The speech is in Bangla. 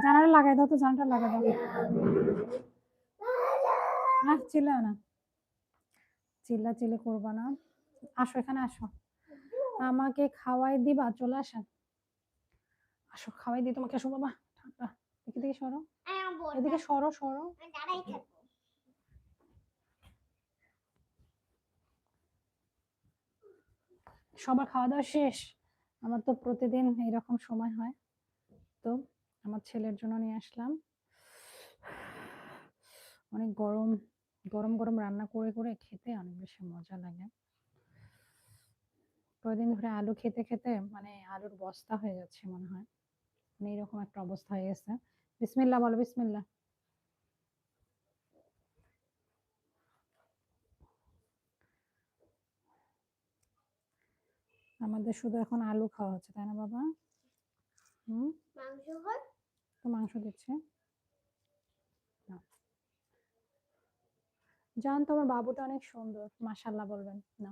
জানালা লাগাই দাও তো, জানালা লাগাই দাও। না চিল্লাও না, চিল্লাচিল্লি করবা না। আসো এখানে আসো, আমাকে খাওয়াই দিবা, চলে আসেন। আসো খাওয়াই দিই তোমাকে, আসো বাবা। ঠান্ডা, এদিকে সরো, এদিকে সরো সরো। সবার খাওয়া দাওয়া শেষ? আমার তো প্রতিদিন এইরকম সময় হয়। তো আমার ছেলের জন্য নিয়ে আসলাম, অনেক গরম গরম গরম রান্না করে করে খেতে অনেক বেশি মজা লাগে। কয়েকদিন ধরে আলু খেতে খেতে মানে আলুর বস্তা হয়ে যাচ্ছে মনে হয়, মানে এরকম একটা অবস্থা হয়ে গেছে। বিসমিল্লাহ বলো, বিসমিল্লাহ। আমাদের শুধু এখন আলু খাওয়া হচ্ছে, তাই না বাবা? হুম, তো মাংস দিচ্ছে না। জান তোমার বাবুটা অনেক সুন্দর, মাশাআল্লাহ বলবেন না।